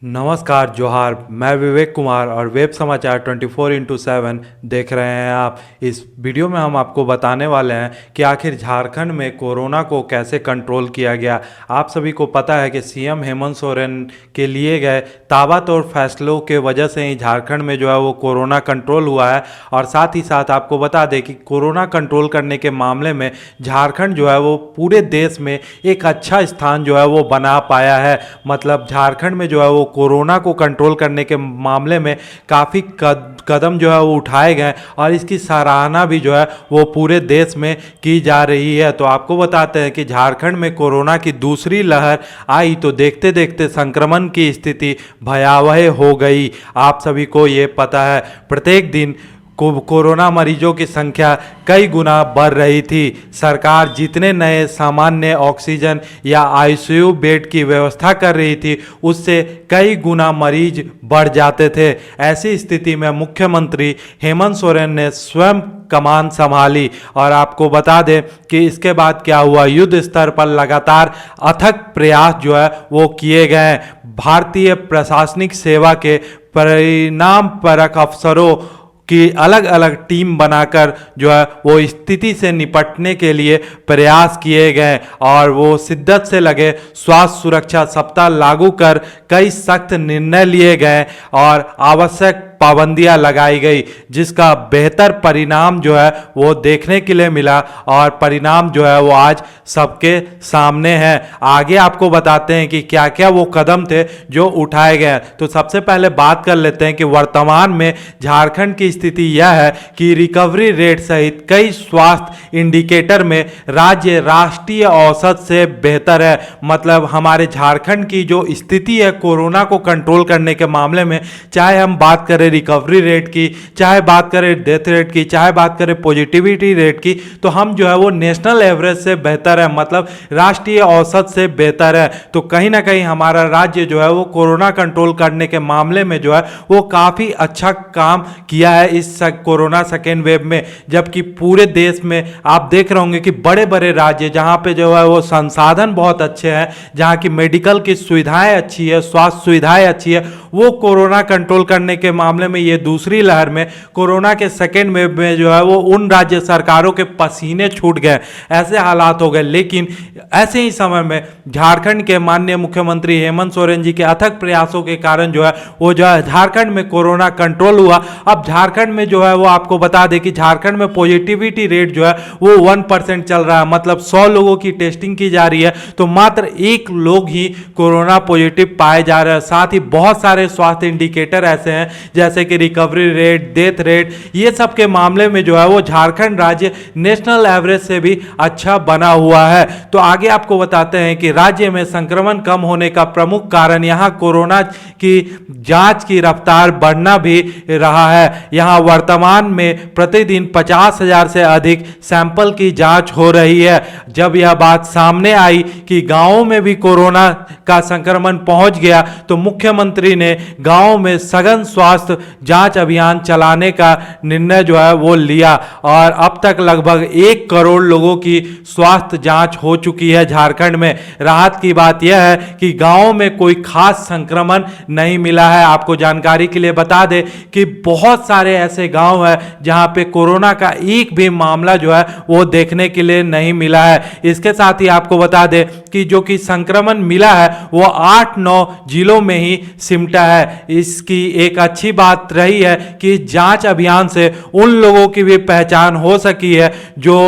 नमस्कार जोहार। मैं विवेक कुमार और वेब समाचार 24x7 देख रहे हैं आप। इस वीडियो में हम आपको बताने वाले हैं कि आखिर झारखंड में कोरोना को कैसे कंट्रोल किया गया। आप सभी को पता है कि सीएम हेमंत सोरेन के लिए गए ताबड़तोड़ फैसलों के वजह से ही झारखंड में जो है वो कोरोना कंट्रोल हुआ है। और साथ ही साथ आपको बता दें कि कोरोना कंट्रोल करने के मामले में झारखंड जो है वो पूरे देश में एक अच्छा स्थान जो है वो बना पाया है। मतलब झारखंड में जो है वो कोरोना को कंट्रोल करने के मामले में काफ़ी कदम जो है वो उठाए गए और इसकी सराहना भी जो है वो पूरे देश में की जा रही है। तो आपको बताते हैं कि झारखंड में कोरोना की दूसरी लहर आई तो देखते देखते संक्रमण की स्थिति भयावह हो गई। आप सभी को ये पता है, प्रत्येक दिन कोरोना मरीजों की संख्या कई गुना बढ़ रही थी। सरकार जितने नए सामान्य ऑक्सीजन या आईसीयू बेड की व्यवस्था कर रही थी उससे कई गुना मरीज बढ़ जाते थे। ऐसी स्थिति में मुख्यमंत्री हेमंत सोरेन ने स्वयं कमान संभाली और आपको बता दें कि इसके बाद क्या हुआ। युद्ध स्तर पर लगातार अथक प्रयास जो है वो किए गए। भारतीय प्रशासनिक सेवा के परिणाम परक अफसरों कि अलग अलग टीम बनाकर जो है वो स्थिति से निपटने के लिए प्रयास किए गए और वो शिद्दत से लगे। स्वास्थ्य सुरक्षा सप्ताह लागू कर कई सख्त निर्णय लिए गए और आवश्यक पाबंदियां लगाई गई, जिसका बेहतर परिणाम जो है वो देखने के लिए मिला और परिणाम जो है वो आज सबके सामने है। आगे आपको बताते हैं कि क्या क्या वो कदम थे जो उठाए गए। तो सबसे पहले बात कर लेते हैं कि वर्तमान में झारखंड की स्थिति यह है कि रिकवरी रेट सहित कई स्वास्थ्य इंडिकेटर में राज्य राष्ट्रीय औसत से बेहतर है। मतलब हमारे झारखंड की जो स्थिति है कोरोना को कंट्रोल करने के मामले में, चाहे हम बात करें रिकवरी रेट की, चाहे बात करें डेथ रेट की, चाहे बात करें पॉजिटिविटी रेट की, तो हम जो है वो नेशनल एवरेज से बेहतर है। मतलब राष्ट्रीय औसत से बेहतर है। तो कहीं ना कहीं हमारा राज्य जो है वो कोरोना कंट्रोल करने के मामले में जो है वो काफ़ी अच्छा काम किया है इस कोरोना सेकेंड वेव में। जबकि पूरे देश में आप देख रहे होंगे कि बड़े बड़े राज्य जहां पे जो है वो संसाधन बहुत अच्छे हैं, जहां की मेडिकल की सुविधाएं अच्छी है, स्वास्थ्य सुविधाएं अच्छी है, वो कोरोना कंट्रोल करने के मामले में ये दूसरी लहर में कोरोना के सेकेंड वेव में जो है वो उन राज्य सरकारों के पसीने छूट गए, ऐसे हालात हो गए। लेकिन ऐसे ही समय में झारखंड के माननीय मुख्यमंत्री हेमंत सोरेन जी के अथक प्रयासों के कारण जो है वो जो है झारखंड में कोरोना कंट्रोल हुआ। अब झारखंड में जो है वो आपको बता दें कि झारखंड में पॉजिटिविटी रेट जो है वो 1% चल रहा है। मतलब 100 लोगों की टेस्टिंग की जा रही है तो मात्र 1 लोग ही कोरोना पॉजिटिव पाए जा रहे हैं। साथ ही बहुत सारे स्वास्थ्य इंडिकेटर ऐसे हैं जैसे कि रिकवरी रेट, डेथ रेट, ये सब के मामले में जो है वो झारखंड राज्य नेशनल एवरेज से भी अच्छा बना हुआ है। तो आगे आपको बताते हैं कि राज्य में संक्रमण कम होने का प्रमुख कारण यहां कोरोना की जांच की रफ्तार बढ़ना भी रहा है। यहां वर्तमान में प्रतिदिन 50,000 से अधिक सैंपल की जांच हो रही है। जब यह बात सामने आई कि गांवों में भी कोरोना का संक्रमण पहुंच गया तो मुख्यमंत्री ने गांवों में सघन स्वास्थ्य जांच अभियान चलाने का निर्णय जो है वो लिया और अब तक लगभग 1 करोड़ लोगों की स्वास्थ्य जांच हो चुकी है झारखंड में। राहत की बात यह है कि गांवों में कोई खास संक्रमण नहीं मिला है। आपको जानकारी के लिए बता दें कि बहुत सारे ऐसे गांव हैं जहां पे कोरोना का एक भी मामला जो है वो देखने के लिए नहीं मिला है। इसके साथ ही आपको बता दें कि जो कि संक्रमण मिला है वो 8-9 जिलों में ही सिमटा है। इसकी एक अच्छी बात रही है कि जांच अभियान से उन लोगों की भी पहचान हो सकी है जो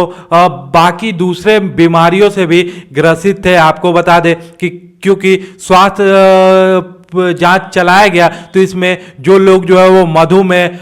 बाकी दूसरे बीमारियों से भी ग्रसित थे। आपको बता दें कि क्योंकि स्वास्थ्य जांच चलाया गया तो इसमें जो लोग जो है वो मधुमेह,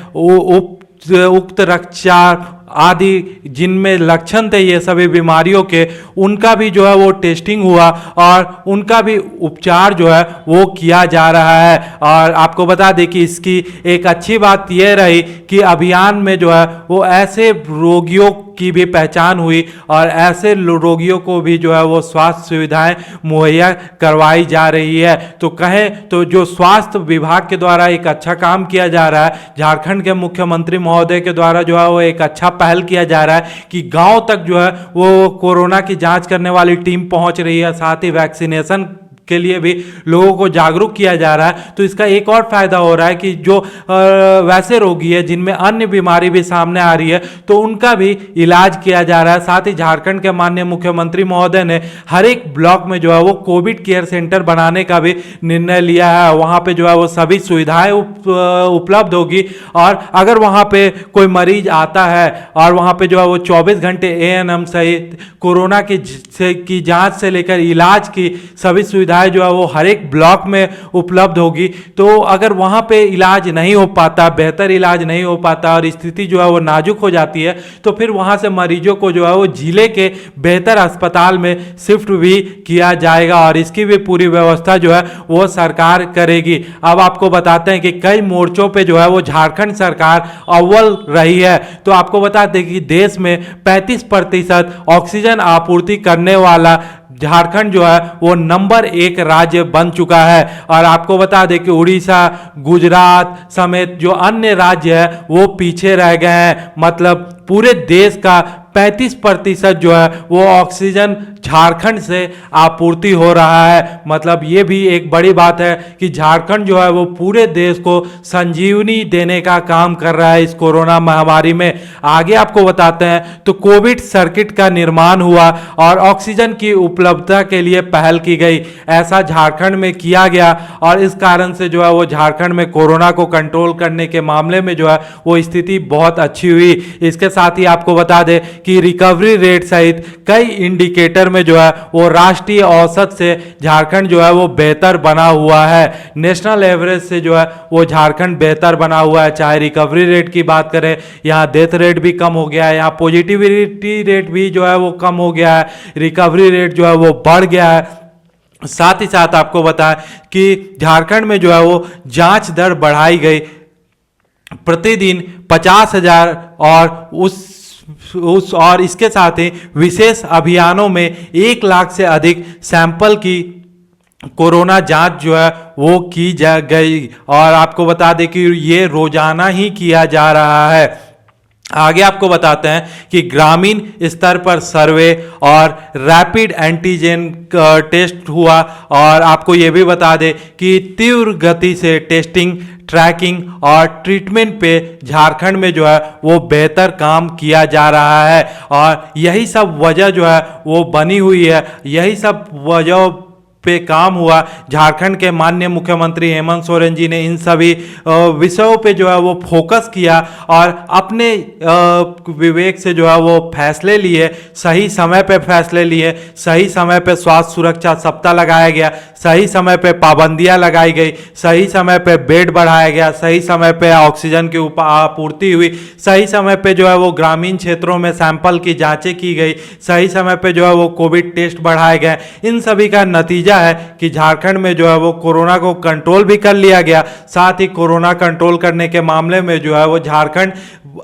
उक्त रक्तचाप आदि जिनमें लक्षण थे ये सभी बीमारियों के, उनका भी जो है वो टेस्टिंग हुआ और उनका भी उपचार जो है वो किया जा रहा है। और आपको बता दें कि इसकी एक अच्छी बात यह रही कि अभियान में जो है वो ऐसे रोगियों की भी पहचान हुई और ऐसे रोगियों को भी जो है वो स्वास्थ्य सुविधाएं मुहैया करवाई जा रही है। तो कहें तो जो स्वास्थ्य विभाग के द्वारा एक अच्छा काम किया जा रहा है, झारखंड के मुख्यमंत्री महोदय के द्वारा जो है वो एक अच्छा पहल किया जा रहा है कि गांव तक जो है वो कोरोना की जांच करने वाली टीम पहुंच रही है। साथ ही वैक्सीनेशन के लिए भी लोगों को जागरूक किया जा रहा है। तो इसका एक और फायदा हो रहा है कि जो वैसे रोगी है जिनमें अन्य बीमारी भी सामने आ रही है तो उनका भी इलाज किया जा रहा है। साथ ही झारखंड के माननीय मुख्यमंत्री महोदय ने हर एक ब्लॉक में जो है वो कोविड केयर सेंटर बनाने का भी निर्णय लिया है। वहां पे जो है वो सभी सुविधाएं उपलब्ध होगी और अगर वहां पे कोई मरीज आता है और वहां पे जो है वो 24 घंटे एएनएम सहित कोरोना की जांच से लेकर इलाज की सभी सुविधाएं जो है वो हर एक ब्लॉक में उपलब्ध होगी। तो अगर वहां पे इलाज नहीं हो पाता, बेहतर इलाज नहीं हो पाता और स्थिति जो है वो नाजुक हो जाती है तो फिर वहां से मरीजों को जो है वो जिले के बेहतर अस्पताल में शिफ्ट भी किया जाएगा और इसकी भी पूरी व्यवस्था जो है वो सरकार करेगी। अब आपको बताते हैं कि कई मोर्चों पे जो है वो झारखंड सरकार अव्वल रही है। तो आपको बता दें कि देश में 35% ऑक्सीजन आपूर्ति करने वाला झारखंड जो है वो नंबर 1 राज्य बन चुका है। और आपको बता दें कि उड़ीसा, गुजरात समेत जो अन्य राज्य है वो पीछे रह गए हैं। मतलब पूरे देश का 35% जो है वो ऑक्सीजन झारखंड से आपूर्ति हो रहा है। मतलब ये भी एक बड़ी बात है कि झारखंड जो है वो पूरे देश को संजीवनी देने का काम कर रहा है इस कोरोना महामारी में। आगे आपको बताते हैं तो कोविड सर्किट का निर्माण हुआ और ऑक्सीजन की उपलब्धता के लिए पहल की गई। ऐसा झारखंड में किया गया और इस कारण से जो है वो झारखंड में कोरोना को कंट्रोल करने के मामले में जो है वो स्थिति बहुत अच्छी हुई। इसके साथ ही आपको बता दें कि रिकवरी रेट सहित कई इंडिकेटर में जो है वो राष्ट्रीय औसत से झारखंड जो है वो बेहतर बना हुआ है। नेशनल एवरेज से जो है वो झारखंड बेहतर बना हुआ है। चाहे रिकवरी रेट की बात करें, यहाँ डेथ रेट भी कम हो गया है, यहाँ पॉजिटिविटी रेट भी जो है वो कम हो गया है, रिकवरी रेट जो है वो बढ़ गया है। साथ ही साथ आपको बताएं कि झारखंड में जो है वो जांच दर बढ़ाई गई, प्रतिदिन 50,000 और और इसके साथ ही विशेष अभियानों में 1 लाख से अधिक सैंपल की कोरोना जांच जो है वो की जा गई। और आपको बता दें कि ये रोजाना ही किया जा रहा है। आगे आपको बताते हैं कि ग्रामीण स्तर पर सर्वे और रैपिड एंटीजन टेस्ट हुआ। और आपको ये भी बता दें कि तीव्र गति से टेस्टिंग, ट्रैकिंग और ट्रीटमेंट पे झारखंड में जो है वो बेहतर काम किया जा रहा है। और यही सब वजह जो है वो बनी हुई है, यही सब वजह पे काम हुआ। झारखंड के माननीय मुख्यमंत्री हेमंत सोरेन जी ने इन सभी विषयों पे जो है वो फोकस किया और अपने विवेक से जो है वो फैसले लिए, सही समय पे फैसले लिए। सही समय पे स्वास्थ्य सुरक्षा सप्ताह लगाया गया, सही समय पे पाबंदियां लगाई गई, सही समय पे बेड बढ़ाया गया, सही समय पे ऑक्सीजन की आपूर्ति हुई, सही समय पे जो है वो ग्रामीण क्षेत्रों में सैंपल की जांचें की गई, सही समय पे जो है वो कोविड टेस्ट बढ़ाए गए। इन सभी का नतीजा है कि झारखंड में जो है वो कोरोना को कंट्रोल भी कर लिया गया। साथ ही कोरोना कंट्रोल करने के मामले में जो है वो झारखंड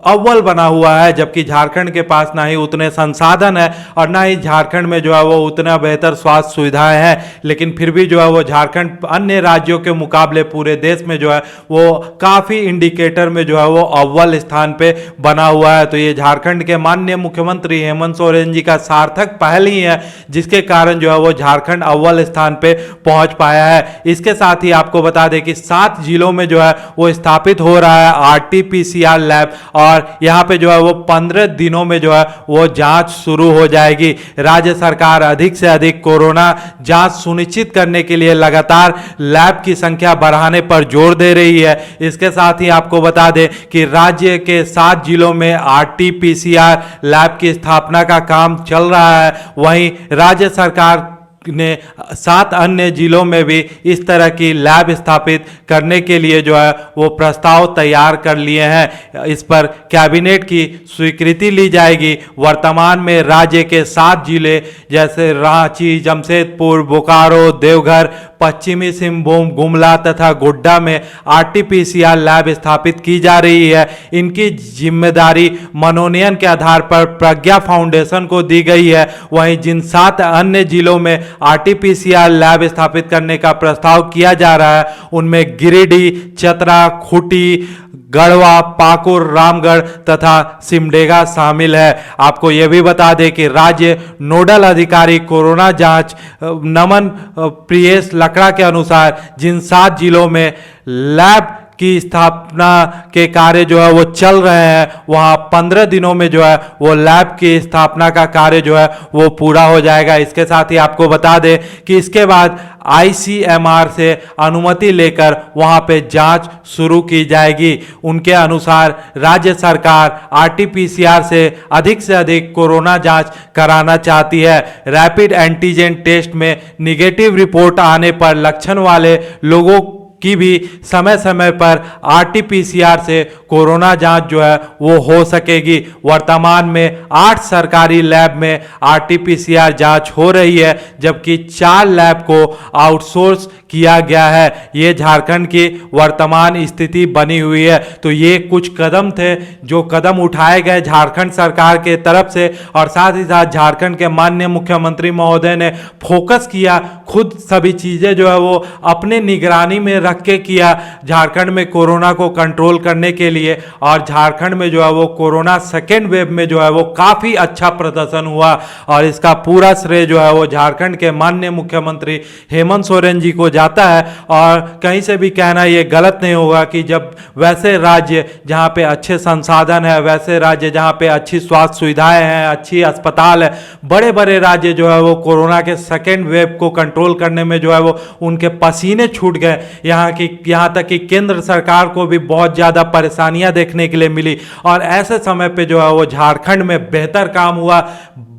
अव्वल बना हुआ है, जबकि झारखंड के पास ना ही उतने संसाधन है और ना ही झारखंड में जो है वो उतना बेहतर स्वास्थ्य सुविधाएं हैं। लेकिन फिर भी जो है वो झारखंड अन्य राज्यों के मुकाबले पूरे देश में जो है वो काफी इंडिकेटर में जो है वो अव्वल स्थान पे बना हुआ है। तो ये झारखंड के माननीय मुख्यमंत्री हेमंत सोरेन जी का सार्थक पहल ही है, जिसके कारण जो है वो झारखंड अव्वल स्थान पे पहुंच पाया है। इसके साथ ही आपको बता दें कि 7 जिलों में जो है वो स्थापित हो रहा है RT-PCR लैब और यहां पे जो है वो 15 दिनों में जो है वो जांच शुरू हो जाएगी। राज्य सरकार अधिक से अधिक कोरोना जांच सुनिश्चित करने के लिए लगातार लैब की संख्या बढ़ाने पर जोर दे रही है। इसके साथ ही आपको बता दें कि राज्य के 7 जिलों में RT-PCR लैब की स्थापना का काम चल रहा है। वहीं राज्य सरकार ने 7 अन्य जिलों में भी इस तरह की लैब स्थापित करने के लिए जो है वो प्रस्ताव तैयार कर लिए हैं। इस पर कैबिनेट की स्वीकृति ली जाएगी। वर्तमान में राज्य के 7 जिले जैसे रांची, जमशेदपुर, बोकारो, देवघर, पश्चिमी सिंहभूम, गुमला तथा गोड्डा में RT-PCR लैब स्थापित की जा रही है। इनकी जिम्मेदारी मनोनयन के आधार पर प्रज्ञा फाउंडेशन को दी गई है। वहीं जिन 7 अन्य जिलों में RT-PCR लैब स्थापित करने का प्रस्ताव किया जा रहा है उनमें गिरिडीह, चतरा, खूंटी, गढ़वा, पाकुड़, रामगढ़ तथा सिमडेगा शामिल है। आपको यह भी बता दें कि राज्य नोडल अधिकारी कोरोना जांच नमन प्रियेश लकड़ा के अनुसार जिन 7 जिलों में लैब की स्थापना के कार्य जो है वो चल रहे हैं, वहाँ 15 दिनों में जो है वो लैब की स्थापना का कार्य जो है वो पूरा हो जाएगा। इसके साथ ही आपको बता दें कि इसके बाद ICMR से अनुमति लेकर वहाँ पे जांच शुरू की जाएगी। उनके अनुसार राज्य सरकार RT-PCR से अधिक कोरोना जांच कराना चाहती है। रैपिड एंटीजन टेस्ट में निगेटिव रिपोर्ट आने पर लक्षण वाले लोगों की भी समय समय पर RT-PCR से कोरोना जांच जो है वो हो सकेगी। वर्तमान में 8 सरकारी लैब में RT-PCR जांच हो रही है, जबकि 4 लैब को आउटसोर्स किया गया है। ये झारखंड की वर्तमान स्थिति बनी हुई है। तो ये कुछ कदम थे जो कदम उठाए गए झारखंड सरकार के तरफ से, और साथ ही साथ झारखंड के माननीय मुख्यमंत्री महोदय ने फोकस किया, खुद सभी चीजें जो है वो अपने निगरानी में रख के किया झारखंड में कोरोना को कंट्रोल करने के लिए। और झारखंड में जो है वो कोरोना सेकेंड वेव में जो है वो काफी अच्छा प्रदर्शन हुआ, और इसका पूरा श्रेय जो है वो झारखंड के माननीय मुख्यमंत्री हेमंत सोरेन जी को जाता है। और कहीं से भी कहना ये गलत नहीं होगा कि जब वैसे राज्य जहां पे अच्छे संसाधन है, वैसे राज्य जहां पे अच्छी स्वास्थ्य सुविधाएं हैं, अच्छी अस्पताल है, बड़े बड़े राज्य जो है वो कोरोना के सेकेंड वेव को कंट्रोल करने में जो है वो उनके पसीने छूट गए। यहाँ तक कि केंद्र सरकार को भी बहुत ज़्यादा परेशानियां देखने के लिए मिली, और ऐसे समय पे जो है वो झारखंड में बेहतर काम हुआ।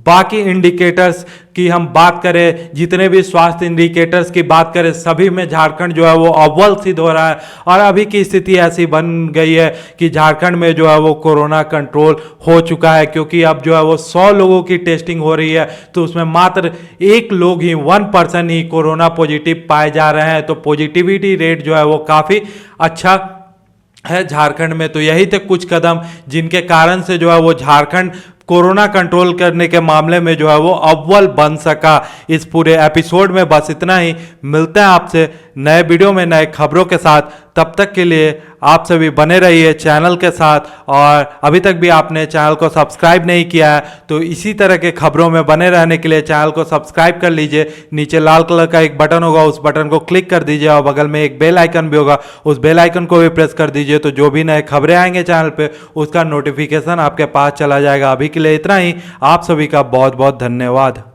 बाकी इंडिकेटर्स की हम बात करें, जितने भी स्वास्थ्य इंडिकेटर्स की बात करें, सभी में झारखंड जो है वो अव्वल सिद्ध हो रहा है। और अभी की स्थिति ऐसी बन गई है कि झारखंड में जो है वो कोरोना कंट्रोल हो चुका है, क्योंकि अब जो है वो 100 लोगों की टेस्टिंग हो रही है, तो उसमें मात्र 1 लोग ही 1% ही कोरोना पॉजिटिव पाए जा रहे हैं। तो पॉजिटिविटी रेट जो है वो काफ़ी अच्छा है झारखंड में। तो यही थे कुछ कदम जिनके कारण से जो है वो झारखंड कोरोना कंट्रोल करने के मामले में जो है वो अव्वल बन सका। इस पूरे एपिसोड में बस इतना ही। मिलते हैं आपसे नए वीडियो में नए खबरों के साथ। तब तक के लिए आप सभी बने रहिए चैनल के साथ, और अभी तक भी आपने चैनल को सब्सक्राइब नहीं किया है तो इसी तरह के खबरों में बने रहने के लिए चैनल को सब्सक्राइब कर लीजिए। नीचे लाल कलर का एक बटन होगा, उस बटन को क्लिक कर दीजिए, और बगल में एक बेल आइकन भी होगा, उस बेल आइकन को भी प्रेस कर दीजिए। तो जो भी नए खबरें आएंगे चैनल पे उसका नोटिफिकेशन आपके पास चला जाएगा। अभी के लिए इतना ही। आप सभी का बहुत बहुत धन्यवाद।